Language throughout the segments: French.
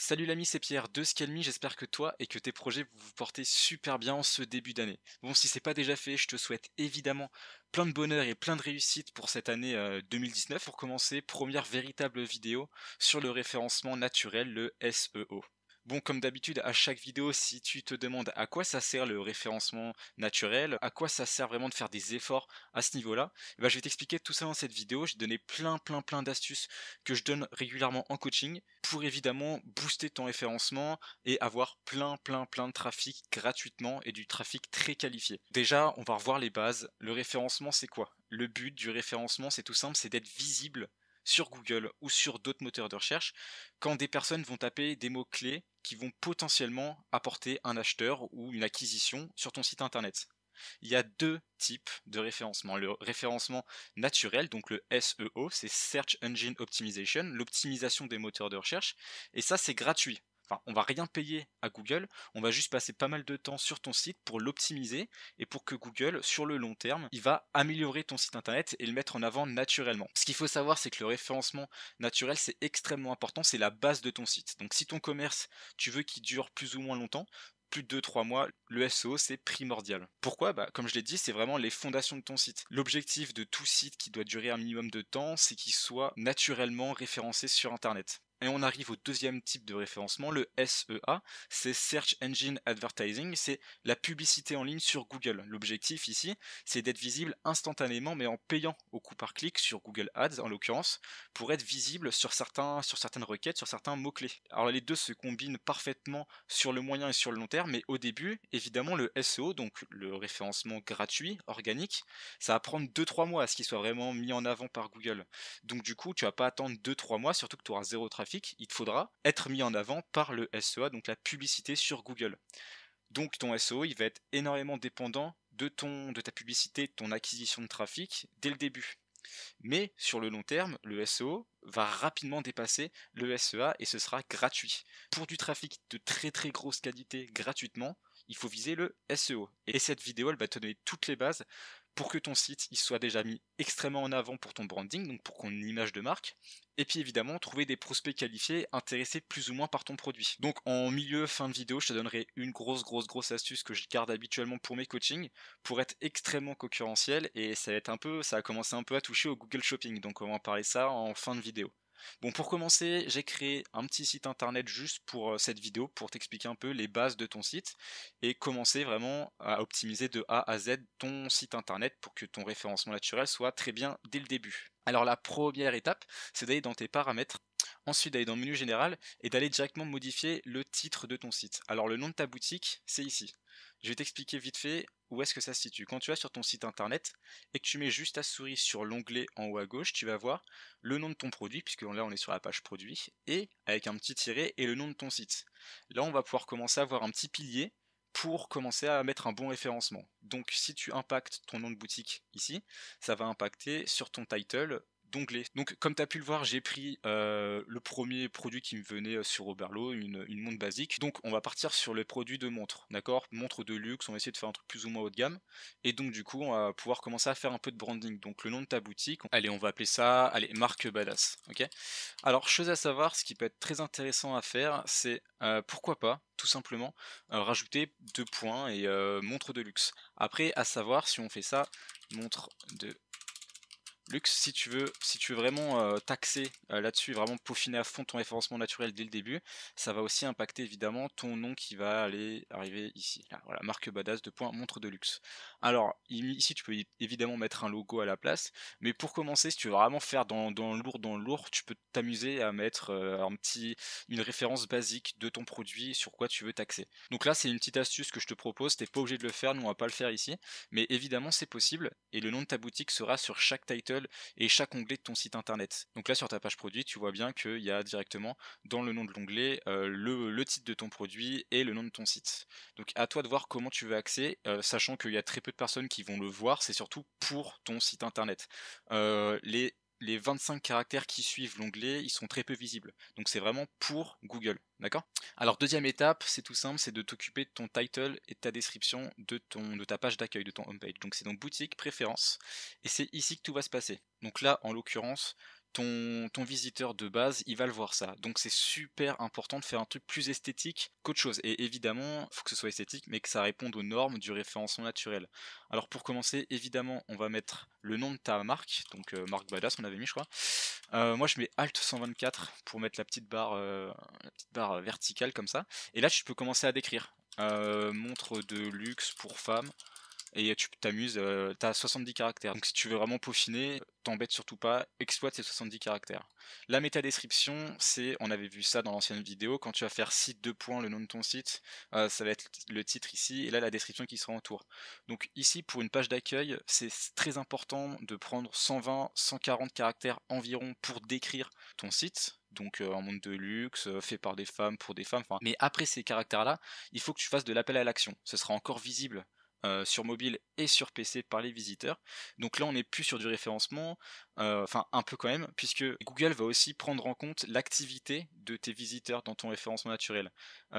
Salut l'ami, c'est Pierre de Scalmi, j'espère que toi et que tes projets vous vous portez super bien en ce début d'année. Bon, si c'est pas déjà fait, je te souhaite évidemment plein de bonheur et plein de réussite pour cette année 2019. Pour commencer, première véritable vidéo sur le référencement naturel, le SEO. Bon, comme d'habitude, à chaque vidéo, si tu te demandes à quoi ça sert le référencement naturel, à quoi ça sert vraiment de faire des efforts à ce niveau-là, eh ben, je vais t'expliquer tout ça dans cette vidéo. J'ai donné plein d'astuces que je donne régulièrement en coaching pour évidemment booster ton référencement et avoir plein de trafic gratuitement et du trafic très qualifié. Déjà, on va revoir les bases. Le référencement, c'est quoi? Le but du référencement, c'est tout simple, c'est d'être visible sur Google ou sur d'autres moteurs de recherche quand des personnes vont taper des mots-clés qui vont potentiellement apporter un acheteur ou une acquisition sur ton site internet. Il y a deux types de référencement. Le référencement naturel, donc le SEO, c'est Search Engine Optimization, l'optimisation des moteurs de recherche, et ça c'est gratuit. Enfin, on va rien payer à Google, on va juste passer pas mal de temps sur ton site pour l'optimiser et pour que Google, sur le long terme, il va améliorer ton site internet et le mettre en avant naturellement. Ce qu'il faut savoir, c'est que le référencement naturel, c'est extrêmement important, c'est la base de ton site. Donc si ton commerce, tu veux qu'il dure plus ou moins longtemps, plus de 2-3 mois, le SEO c'est primordial. Pourquoi? Bah, comme je l'ai dit, c'est vraiment les fondations de ton site. L'objectif de tout site qui doit durer un minimum de temps, c'est qu'il soit naturellement référencé sur Internet. Et on arrive au deuxième type de référencement, le SEA, c'est Search Engine Advertising, c'est la publicité en ligne sur Google. L'objectif ici, c'est d'être visible instantanément, mais en payant au coût par clic sur Google Ads en l'occurrence, pour être visible sur certaines requêtes, sur certains mots-clés. Alors les deux se combinent parfaitement sur le moyen et sur le long terme, mais au début, évidemment, le SEO, donc le référencement gratuit, organique, ça va prendre 2-3 mois à ce qu'il soit vraiment mis en avant par Google. Donc du coup, tu vas pas attendre 2-3 mois, surtout que tu auras zéro trafic, il te faudra être mis en avant par le SEA, donc la publicité sur Google. Donc ton SEO, il va être énormément dépendant de ta publicité, de ton acquisition de trafic dès le début. Mais sur le long terme, le SEO va rapidement dépasser le SEA et ce sera gratuit. Pour du trafic de très grosse qualité gratuitement, il faut viser le SEO. Et cette vidéo, elle va te donner toutes les bases pour que ton site il soit déjà mis extrêmement en avant pour ton branding, donc pour ton image de marque, et puis évidemment trouver des prospects qualifiés intéressés plus ou moins par ton produit. Donc en milieu, fin de vidéo, je te donnerai une grosse astuce que je garde habituellement pour mes coachings, pour être extrêmement concurrentiel, et ça va commencer un peu à toucher au Google Shopping, donc on va en parler ça en fin de vidéo. Bon, pour commencer, j'ai créé un petit site internet juste pour cette vidéo, pour t'expliquer un peu les bases de ton site et commencer vraiment à optimiser de A à Z ton site internet pour que ton référencement naturel soit très bien dès le début. Alors la première étape, c'est d'aller dans tes paramètres, ensuite d'aller dans le menu général et d'aller directement modifier le titre de ton site. Alors le nom de ta boutique, c'est ici. Je vais t'expliquer vite fait où est-ce que ça se situe. Quand tu vas sur ton site internet et que tu mets juste ta souris sur l'onglet en haut à gauche, tu vas voir le nom de ton produit, puisque là on est sur la page produit, et avec un petit tiret et le nom de ton site. Là on va pouvoir commencer à avoir un petit pilier pour commencer à mettre un bon référencement. Donc si tu impactes ton nom de boutique ici, ça va impacter sur ton title d'onglet. Donc comme tu as pu le voir, j'ai pris le premier produit qui me venait sur Oberlo, une montre basique. Donc on va partir sur le produit de montre, d'accord? Montre de luxe, on va essayer de faire un truc plus ou moins haut de gamme. Et donc du coup, on va pouvoir commencer à faire un peu de branding. Donc le nom de ta boutique, allez, on va appeler ça, allez, marque Badass, ok? Alors, chose à savoir, ce qui peut être très intéressant à faire, c'est pourquoi pas, tout simplement, rajouter 2 points et montre de luxe. Après, à savoir si on fait ça, montre de luxe, si tu veux vraiment taxer là-dessus, vraiment peaufiner à fond ton référencement naturel dès le début, ça va aussi impacter évidemment ton nom qui va arriver ici. Ah, voilà, marque badass de points montre de luxe. Alors ici tu peux évidemment mettre un logo à la place, mais pour commencer, si tu veux vraiment faire dans le lourd, tu peux t'amuser à mettre une référence basique de ton produit sur quoi tu veux taxer. Donc là c'est une petite astuce que je te propose, t'es pas obligé de le faire, nous on va pas le faire ici, mais évidemment c'est possible et le nom de ta boutique sera sur chaque title et chaque onglet de ton site internet. Donc là sur ta page produit, tu vois bien qu'il y a directement dans le nom de l'onglet le titre de ton produit et le nom de ton site. Donc à toi de voir comment tu veux accéder, sachant qu'il y a très peu de personnes qui vont le voir, c'est surtout pour ton site internet. Les 25 caractères qui suivent l'onglet, ils sont très peu visibles. Donc c'est vraiment pour Google, d'accord? Alors deuxième étape, c'est tout simple, c'est de t'occuper de ton title et de ta description de ta page d'accueil, de ton homepage. Donc c'est donc boutique, préférence, et c'est ici que tout va se passer. Donc là, en l'occurrence, ton visiteur de base, il va le voir ça. Donc c'est super important de faire un truc plus esthétique qu'autre chose. Et évidemment, il faut que ce soit esthétique, mais que ça réponde aux normes du référencement naturel. Alors pour commencer, évidemment, on va mettre le nom de ta marque, donc marque Badass, on avait mis, je crois. Moi, je mets Alt 124 pour mettre la petite barre verticale comme ça. Et là, tu peux commencer à décrire. Montre de luxe pour femmes et tu t'amuses, t'as 70 caractères. Donc si tu veux vraiment peaufiner, t'embête surtout pas, exploite ces 70 caractères. La métadescription, c'est, on avait vu ça dans l'ancienne vidéo, quand tu vas faire site 2 points, le nom de ton site, ça va être le titre ici, et là la description qui sera autour. Donc ici, pour une page d'accueil, c'est très important de prendre 120, 140 caractères environ pour décrire ton site. Donc un monde de luxe, fait par des femmes, pour des femmes, enfin. Mais après ces caractères-là, il faut que tu fasses de l'appel à l'action. Ce sera encore visible sur mobile et sur PC par les visiteurs. Donc là, on n'est plus sur du référencement, enfin un peu quand même, puisque Google va aussi prendre en compte l'activité de tes visiteurs dans ton référencement naturel.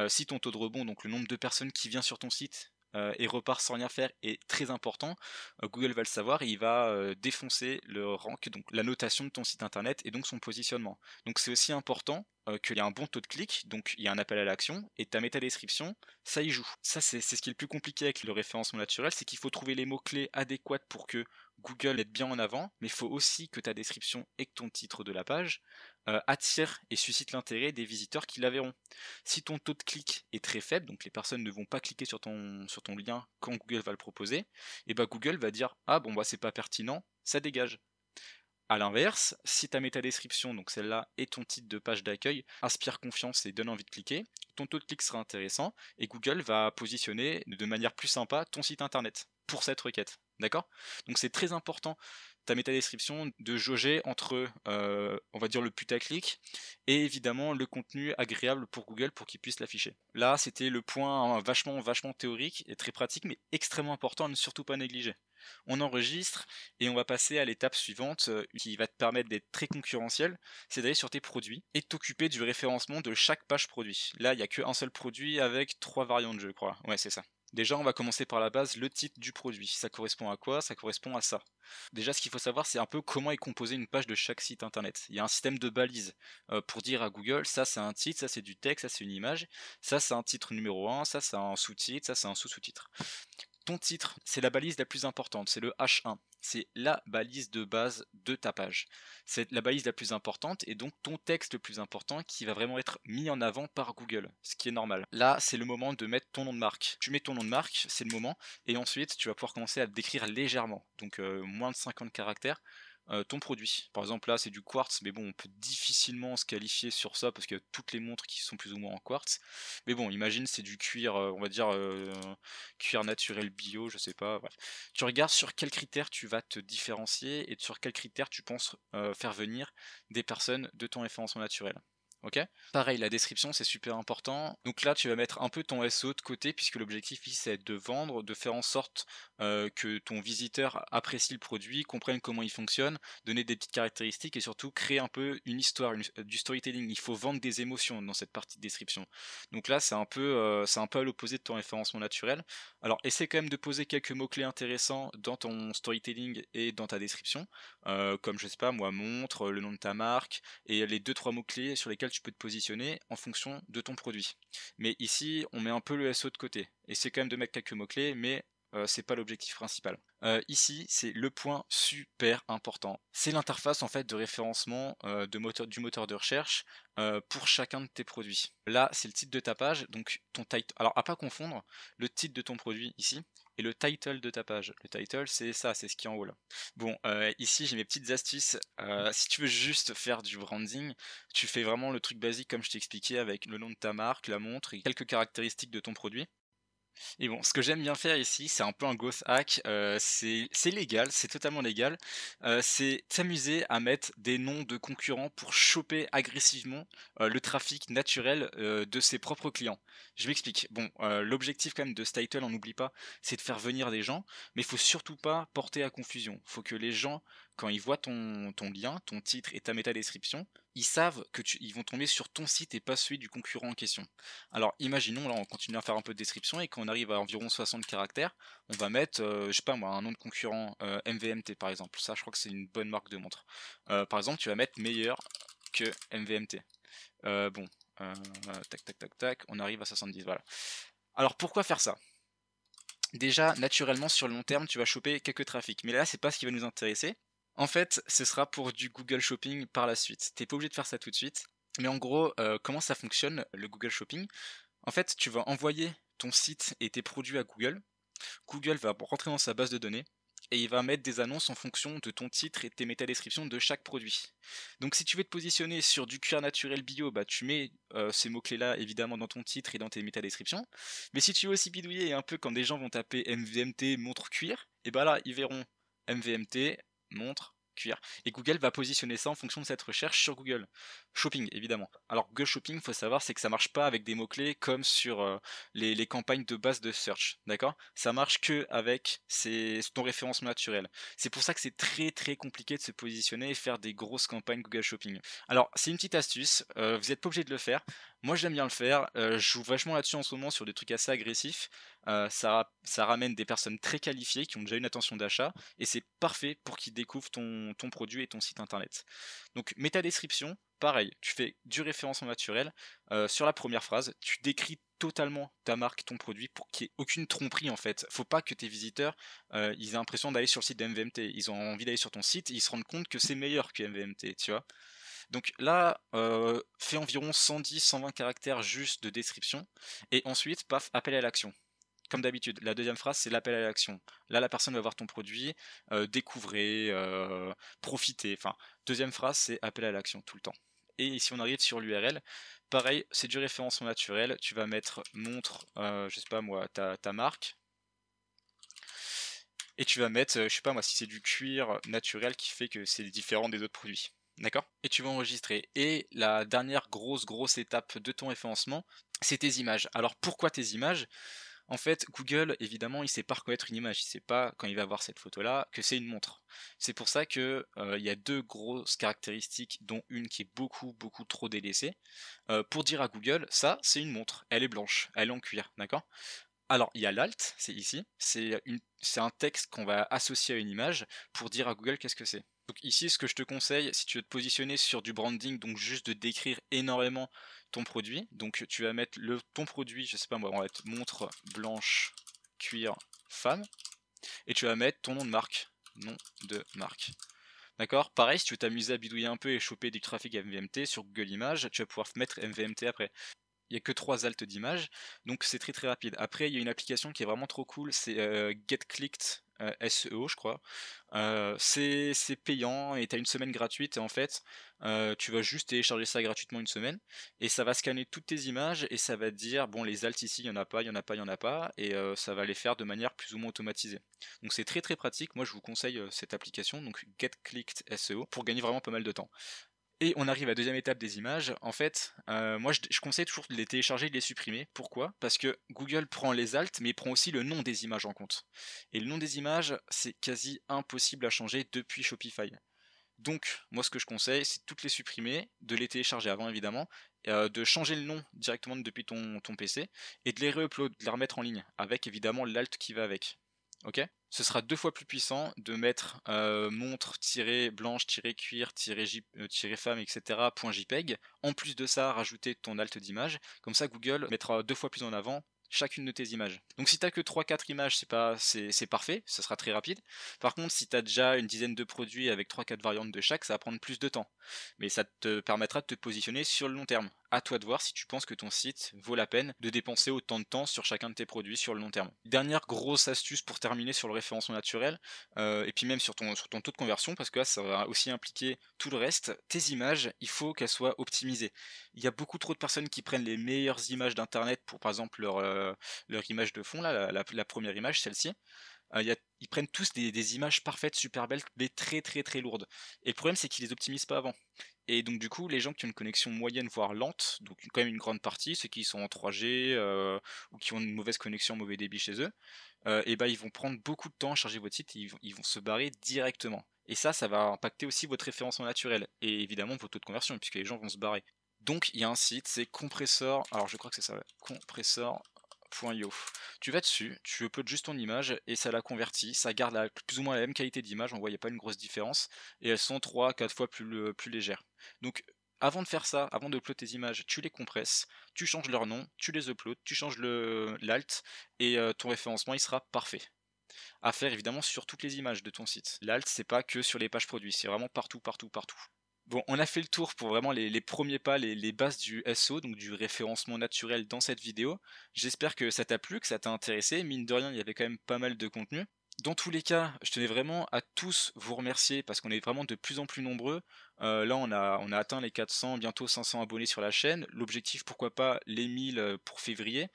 Si ton taux de rebond, donc le nombre de personnes qui vient sur ton site, et repart sans rien faire est très important, Google va le savoir et il va défoncer le rank, donc la notation de ton site internet et donc son positionnement. Donc c'est aussi important qu'il y ait un bon taux de clic, donc il y a un appel à l'action, et ta métadescription, ça y joue. Ça, c'est ce qui est le plus compliqué avec le référencement naturel, c'est qu'il faut trouver les mots-clés adéquats pour que Google mette bien en avant, mais il faut aussi que ta description et que ton titre de la page attire et suscite l'intérêt des visiteurs qui la verront. Si ton taux de clic est très faible, donc les personnes ne vont pas cliquer sur ton lien quand Google va le proposer, et bah Google va dire ah bon bah c'est pas pertinent, ça dégage. A l'inverse, si ta métadescription, donc celle-là, et ton titre de page d'accueil inspire confiance et donne envie de cliquer, ton taux de clic sera intéressant et Google va positionner de manière plus sympa ton site internet pour cette requête. D'accord? Donc c'est très important ta métadescription de jauger entre, on va dire, le putaclic et évidemment le contenu agréable pour Google pour qu'il puisse l'afficher. Là, c'était le point hein, vachement théorique et très pratique, mais extrêmement important à ne surtout pas négliger. On enregistre et on va passer à l'étape suivante qui va te permettre d'être très concurrentiel, c'est d'aller sur tes produits et de t'occuper du référencement de chaque page produit. Là, il n'y a qu'un seul produit avec 3 variantes, je crois. Ouais, c'est ça. Déjà, on va commencer par la base, le titre du produit. Ça correspond à quoi? Ça correspond à ça. Déjà, ce qu'il faut savoir, c'est un peu comment est composée une page de chaque site internet. Il y a un système de balises pour dire à Google, ça c'est un titre, ça c'est du texte, ça c'est une image, ça c'est un titre numéro 1, ça c'est un sous-titre, ça c'est un sous-sous-titre. Ton titre, c'est la balise la plus importante, c'est le H1. C'est la balise de base de ta page. C'est la balise la plus importante et donc ton texte le plus important qui va vraiment être mis en avant par Google, ce qui est normal. Là, c'est le moment de mettre ton nom de marque. Tu mets ton nom de marque, c'est le moment, et ensuite tu vas pouvoir commencer à le décrire légèrement, donc moins de 50 caractères, ton produit. Par exemple là c'est du quartz, mais bon on peut difficilement se qualifier sur ça parce qu'il y a toutes les montres qui sont plus ou moins en quartz. Mais bon imagine c'est du cuir, on va dire cuir naturel bio, je sais pas, bref. Tu regardes sur quels critères tu vas te différencier et sur quels critères tu penses faire venir des personnes de ton référencement naturel. Ok. Pareil, la description c'est super important. Donc là, tu vas mettre un peu ton SEO de côté puisque l'objectif ici c'est de vendre, de faire en sorte que ton visiteur apprécie le produit, comprenne comment il fonctionne, donner des petites caractéristiques et surtout créer un peu une histoire, du storytelling. Il faut vendre des émotions dans cette partie de description. Donc là, c'est un peu à l'opposé de ton référencement naturel. Alors, essaie quand même de poser quelques mots-clés intéressants dans ton storytelling et dans ta description, comme je sais pas moi, montre, le nom de ta marque et les deux trois mots-clés sur lesquels tu peux te positionner en fonction de ton produit. Mais ici, on met un peu le SEO de côté. Essaie quand même de mettre quelques mots-clés, mais c'est pas l'objectif principal. Ici, c'est le point super important. C'est l'interface en fait de référencement du moteur de recherche pour chacun de tes produits. Là, c'est le titre de ta page, donc ton title. Alors, à pas confondre le titre de ton produit ici et le title de ta page. Le title, c'est ça, c'est ce qui est en haut là. Bon, ici, j'ai mes petites astuces. Si tu veux juste faire du branding, tu fais vraiment le truc basique comme je t'ai expliqué avec le nom de ta marque, la montre et quelques caractéristiques de ton produit. Et bon, ce que j'aime bien faire ici, c'est un peu un growth hack, c'est légal, c'est totalement légal, c'est s'amuser à mettre des noms de concurrents pour choper agressivement, le trafic naturel, de ses propres clients. Je m'explique. Bon, l'objectif quand même de ce title, on n'oublie pas, c'est de faire venir des gens, mais il faut surtout pas porter à confusion. Il faut que les gens, quand ils voient ton lien, ton titre et ta métadescription, ils savent que ils vont tomber sur ton site et pas celui du concurrent en question. Alors imaginons, là on continue à faire un peu de description et quand on arrive à environ 60 caractères, on va mettre, je sais pas moi, un nom de concurrent, MVMT par exemple. Ça je crois que c'est une bonne marque de montre. Par exemple tu vas mettre meilleur que MVMT. Bon, tac tac tac tac, on arrive à 70, voilà. Alors pourquoi faire ça? Déjà, naturellement, sur le long terme, tu vas choper quelques trafics. Mais là, c'est pas ce qui va nous intéresser. En fait, ce sera pour du Google Shopping par la suite. T'es pas obligé de faire ça tout de suite. Mais en gros, comment ça fonctionne, le Google Shopping? En fait, tu vas envoyer ton site et tes produits à Google. Google va rentrer dans sa base de données et il va mettre des annonces en fonction de ton titre et de tes métadescriptions de chaque produit. Donc si tu veux te positionner sur du cuir naturel bio, bah tu mets ces mots-clés-là évidemment dans ton titre et dans tes métadescriptions. Mais si tu veux aussi bidouiller un peu quand des gens vont taper MVMT montre cuir, et bah là ils verront MVMT montre cuir. Et Google va positionner ça en fonction de cette recherche sur Google Shopping, évidemment. Alors Google Shopping, il faut savoir, c'est que ça marche pas avec des mots-clés comme sur les campagnes de base de search, d'accord? Ça marche que avec ton référencement naturel. C'est pour ça que c'est très très compliqué de se positionner et faire des grosses campagnes Google Shopping. Alors, c'est une petite astuce, vous n'êtes pas obligé de le faire. Moi, j'aime bien le faire. Je joue vachement là-dessus en ce moment sur des trucs assez agressifs. Ça ramène des personnes très qualifiées qui ont déjà une attention d'achat et c'est parfait pour qu'ils découvrent ton produit et ton site internet. Donc, métadescription, pareil, tu fais du référencement naturel. Sur la première phrase, tu décris totalement ta marque, ton produit pour qu'il n'y ait aucune tromperie en fait. Faut pas que tes visiteurs ils aient l'impression d'aller sur le site de MVMT. Ils ont envie d'aller sur ton site et ils se rendent compte que c'est meilleur que MVMT, tu vois. Donc là, fais environ 110-120 caractères juste de description et ensuite, paf, appel à l'action. Comme d'habitude, la deuxième phrase, c'est l'appel à l'action. Là, la personne va voir ton produit, découvrez, profitez. Enfin, deuxième phrase, c'est appel à l'action tout le temps. Et si on arrive sur l'URL, pareil, c'est du référencement naturel. Tu vas mettre montre, je sais pas moi, ta marque. Et tu vas mettre, je sais pas moi, si c'est du cuir naturel qui fait que c'est différent des autres produits. D'accord? Et tu vas enregistrer. Et la dernière grosse étape de ton référencement, c'est tes images. Alors pourquoi tes images? En fait, Google, évidemment, il sait pas reconnaître une image. Il sait pas, quand il va voir cette photo-là, que c'est une montre. C'est pour ça que il y a deux grosses caractéristiques, dont une qui est beaucoup trop délaissée. Pour dire à Google, ça, c'est une montre. Elle est blanche, elle est en cuir, d'accord? Alors, il y a l'alt, c'est ici, c'est un texte qu'on va associer à une image pour dire à Google qu'est-ce que c'est. Donc ici, ce que je te conseille, si tu veux te positionner sur du branding, donc juste de décrire énormément ton produit, donc tu vas mettre ton produit, je sais pas moi, on va mettre montre blanche cuir femme, et tu vas mettre ton nom de marque, nom de marque. D'accord? Pareil, si tu veux t'amuser à bidouiller un peu et choper du trafic MVMT sur Google Images, tu vas pouvoir mettre MVMT après. Il n'y a que 3 alt d'images, donc c'est très rapide. Après, il y a une application qui est vraiment trop cool, c'est GetClicked SEO, je crois. C'est payant et tu as une semaine gratuite. Et en fait, tu vas juste télécharger ça gratuitement une semaine et ça va scanner toutes tes images et ça va te dire, bon, les alt ici, il n'y en a pas, il n'y en a pas, il n'y en a pas, et ça va les faire de manière plus ou moins automatisée. Donc c'est très pratique. Moi, je vous conseille cette application, donc GetClicked SEO, pour gagner vraiment pas mal de temps. Et on arrive à la deuxième étape des images. En fait, moi je conseille toujours de les télécharger et de les supprimer. Pourquoi? Parce que Google prend les alt, mais il prend aussi le nom des images en compte. Et le nom des images, c'est quasi impossible à changer depuis Shopify. Donc, moi ce que je conseille, c'est de toutes les supprimer, de les télécharger avant évidemment, de changer le nom directement depuis ton PC, et de les re-upload, de les remettre en ligne, avec évidemment l'alt qui va avec. Ok? Ce sera 2 fois plus puissant de mettre montre-blanche-cuir-femme, etc. .jpeg. En plus de ça, rajouter ton alt d'image. Comme ça, Google mettra 2 fois plus en avant chacune de tes images. Donc si t'as que 3-4 images, c'est parfait, ça sera très rapide. Par contre, si t'as déjà une dizaine de produits avec 3-4 variantes de chaque, ça va prendre plus de temps. Mais ça te permettra de te positionner sur le long terme. À toi de voir si tu penses que ton site vaut la peine de dépenser autant de temps sur chacun de tes produits sur le long terme. Dernière grosse astuce pour terminer sur le référencement naturel, et puis même sur ton taux de conversion, parce que là ça va aussi impliquer tout le reste, tes images, il faut qu'elles soient optimisées. Il y a beaucoup trop de personnes qui prennent les meilleures images d'internet pour par exemple leur image de fond, là, la première image, celle-ci. Ils prennent tous des images parfaites, super belles, mais très, très, très lourdes. Et le problème, c'est qu'ils les optimisent pas avant. Et donc du coup, les gens qui ont une connexion moyenne, voire lente, donc quand même une grande partie, ceux qui sont en 3G, ou qui ont une mauvaise connexion, mauvais débit chez eux, et bah, ils vont prendre beaucoup de temps à charger votre site et ils vont se barrer directement. Et ça va impacter aussi votre référencement naturel et évidemment vos taux de conversion puisque les gens vont se barrer. Donc il y a un site, c'est Compressor, alors je crois que c'est ça, ouais, compressor.io. Tu vas dessus, tu uploads juste ton image et ça la convertit, ça garde plus ou moins la même qualité d'image, on voit il n'y a pas une grosse différence et elles sont 3-4 fois plus légères. Donc avant de faire ça, avant d'uploader tes images, tu les compresses, tu changes leur nom, tu les uploads, tu changes l'alt et ton référencement il sera parfait. À faire évidemment sur toutes les images de ton site. L'alt c'est pas que sur les pages produits, c'est vraiment partout, partout, partout. Bon, on a fait le tour pour vraiment les premiers pas, les bases du SEO, donc du référencement naturel dans cette vidéo. J'espère que ça t'a plu, que ça t'a intéressé. Mine de rien, il y avait quand même pas mal de contenu. Dans tous les cas, je tenais vraiment à tous vous remercier parce qu'on est vraiment de plus en plus nombreux. Là, on a atteint les 400, bientôt 500 abonnés sur la chaîne. L'objectif, pourquoi pas, les 1000 pour février.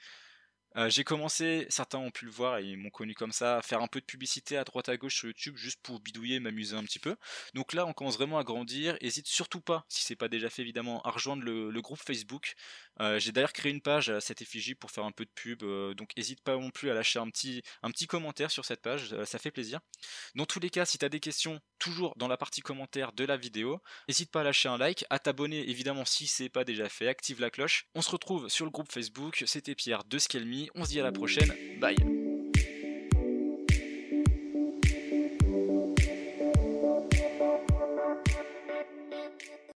J'ai commencé, certains ont pu le voir et ils m'ont connu comme ça, à faire un peu de publicité à droite à gauche sur YouTube juste pour bidouiller, m'amuser un petit peu. Donc là, on commence vraiment à grandir. Hésite surtout pas, si c'est pas déjà fait évidemment, à rejoindre le groupe Facebook. J'ai d'ailleurs créé une page à cette effigie pour faire un peu de pub, donc hésite pas non plus à lâcher un petit commentaire sur cette page, ça fait plaisir. Dans tous les cas, si tu as des questions, toujours dans la partie commentaire de la vidéo, n'hésite pas à lâcher un like, à t'abonner évidemment si c'est pas déjà fait, active la cloche. On se retrouve sur le groupe Facebook, c'était Pierre de Scalmi, on se dit à la prochaine, bye.